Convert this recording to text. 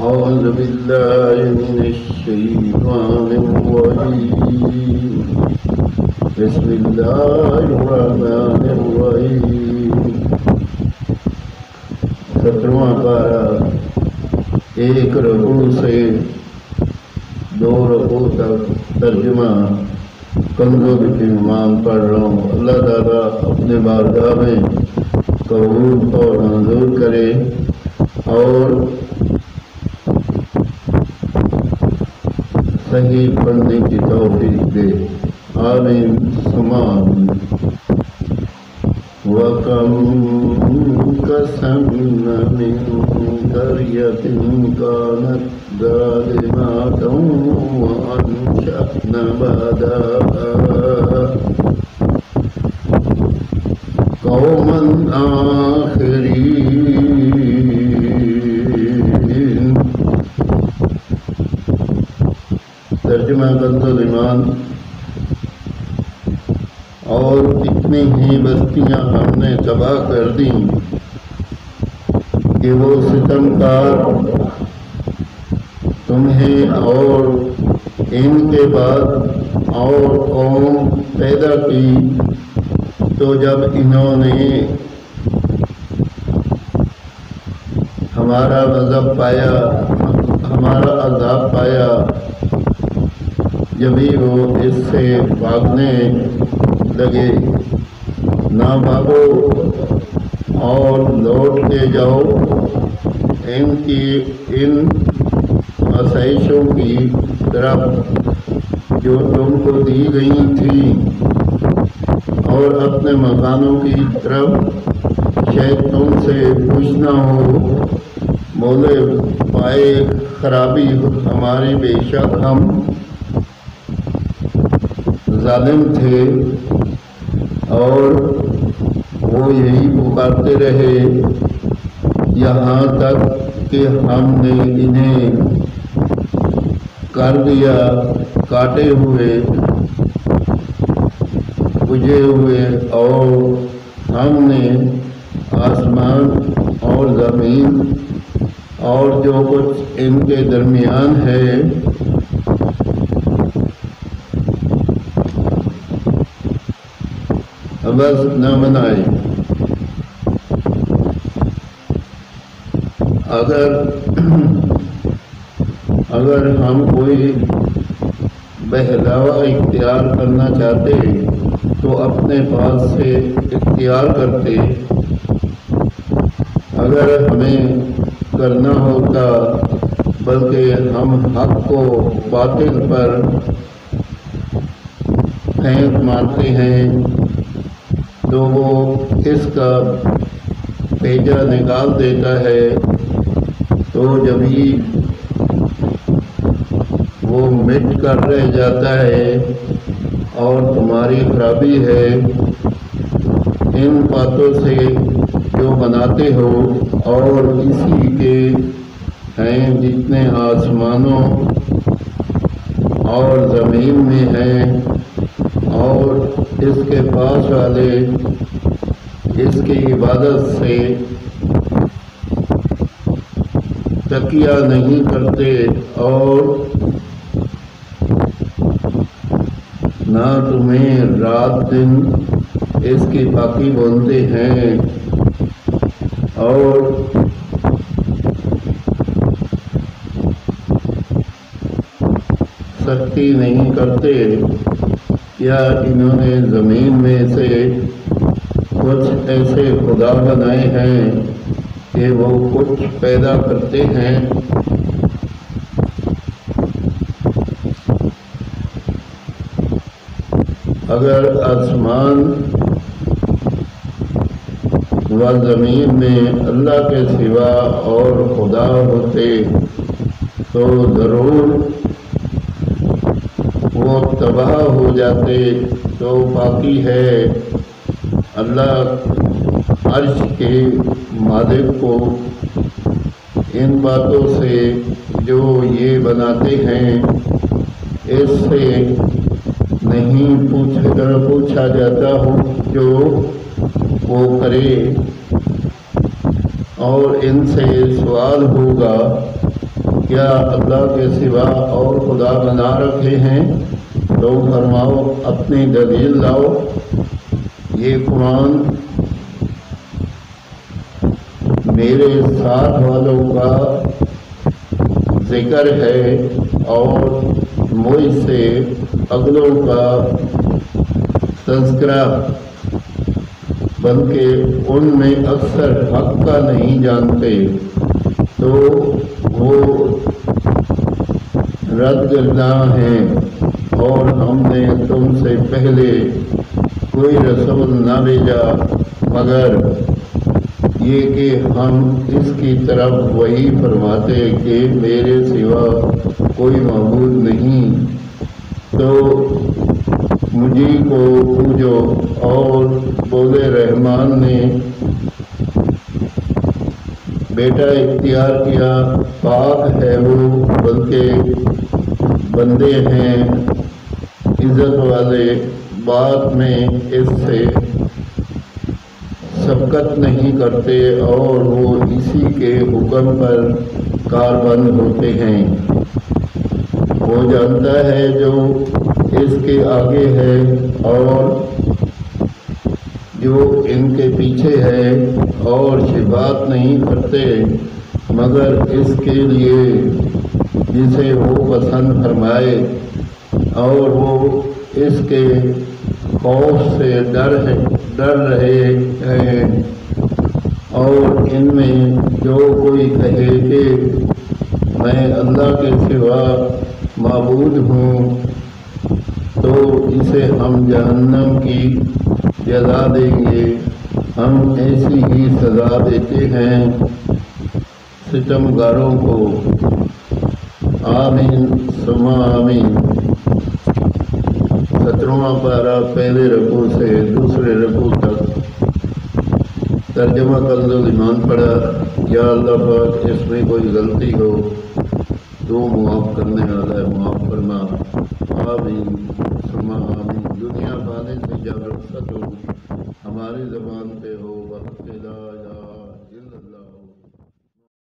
أعوذ بالله من الشيطان الرجيم بسم الله الرحمن الرحيم 17واں پارہ ایک رکوع سے 2 رکوع تک ترجمہ کنز الایمان پڑھ رہا ہوں۔ اللہ تعالیٰ اپنے بارگاہ میں قبول اور منظور کرے اور صحیح پڑھنے کی توفیق دے، آمین ثم آمین۔ وَكَمْ قَسَمْنَا مِنْ قَرْيَةٍ كَانَتْ ظَالِمَةً وَأَنشَأْنَا بَعْدَهَا قَوْمًا آخَرِينَ۔ ترجمہ کنز الایمان۔ اور اتنی ہی بستیاں ہم نے تباہ کر دیں کہ وہ ستمکار تمہیں اور ان کے بعد اور قوم پیدا کی، تو جب انہوں نے ہمارا عذاب پایا جبھی وہ اس سے بھاگنے لگے۔ نہ بھاگو اور لوٹ کے جاؤ ان آسائشوں کی طرف جو تم کو دی گئی تھی، اور اپنے مکانوں کی طرف شاید تم سے کچھ نہ ہو، بولے پائے خرابی ہماری، بے شک ہم ظالم تھے۔ اور وہ یہی پکارتے رہے یہاں تک کہ ہم نے انہیں کر دیا کاٹے ہوئے، بجھے ہوئے، اور ہم نے آسمان اور زمین اور جو کچھ ان کے درمیان ہے بس نہ بنائے۔ اگر ہم کوئی بہلاوا اختیار کرنا چاہتے تو اپنے پاس سے اختیار کرتے، اگر ہمیں کرنا ہوتا، بلکہ ہم حق کو باطل پر پھینک مارتے ہیں تو وہ اس کا پیجا نکال دیتا ہے، تو جبھی وہ مٹ کر رہ جاتا ہے۔ اور تمہاری خرابی ہے ان باتوں سے جو بناتے ہو، اور اسی کے ہیں جتنے آسمانوں اور زمین میں ہیں، اور اس کے پاس والے اس کی عبادت سے تکیہ نہیں کرتے، اور نہ تمہیں رات دن اس کی پاکی بولتے ہیں، اور سختی نہیں کرتے۔ یا انہوں نے زمین میں سے کچھ ایسے خدا بنائے ہیں کہ وہ کچھ پیدا کرتے ہیں، اگر آسمان و زمین میں اللہ کے سوا اور خدا ہوتے تو ضرور وہ تباہ ہو جاتے۔ تو باقی ہے اللہ عرش کے مالک کو ان باتوں سے جو یہ بناتے ہیں اس سے نہیں پوچھا جاتا ہو جو وہ کرے، اور ان سے سوال ہوگا کیا اللہ کے سوا اور خدا بنا رکھے ہیں؟ تو فرماؤ اپنی دلیل لاؤ۔ یہ قرآن میرے ساتھ والوں کا ذکر ہے اور مجھ سے اگلوں کا تذکرہ، بلکہ ان میں اکثر حق کا نہیں جانتے، تو وہ رد گرداں ہیں۔ اور ہم نے تم سے پہلے کوئی رسول نہ بھیجا مگر یہ کہ ہم اس کی طرف وحی فرماتے کہ میرے سوا کوئی معبود نہیں، تو مجھے کو پوجو۔ اور بولے رحمان نے بیٹا اختیار کیا، پاک ہے وہ، بلکہ بندے ہیں عزت والے، بات میں اس سے سبقت نہیں کرتے اور وہ اسی کے حکم پر کاربند ہوتے ہیں۔ وہ جانتا ہے جو اس کے آگے ہے اور جو ان کے پیچھے ہے، اور شفاعت نہیں کرتے مگر اس کے لیے جسے وہ پسند فرمائے، اور وہ اس کے خوف سے ڈر رہے ہیں۔ اور ان میں جو کوئی کہے کہ میں اللہ کے سوا معبود ہوں، تو اسے ہم جہنم کی جزا دیں گے، ہم ایسی ہی سزا دیتے ہیں ستمگاروں کو۔ آمین ثم آمین۔ 17واں پارہ پہلے رکوع سے دوسرے رکوع تک ترجمہ کنز الایمان پڑھا۔ یا اللہ پاک اس میں کوئی غلطی ہو تو معاف کرنے والا ہے، معاف فرما۔ آمین ثم آمین۔ دنیا پانے سے جب رخصت ہو ہماری زبان پہ ہو وقت لا الہ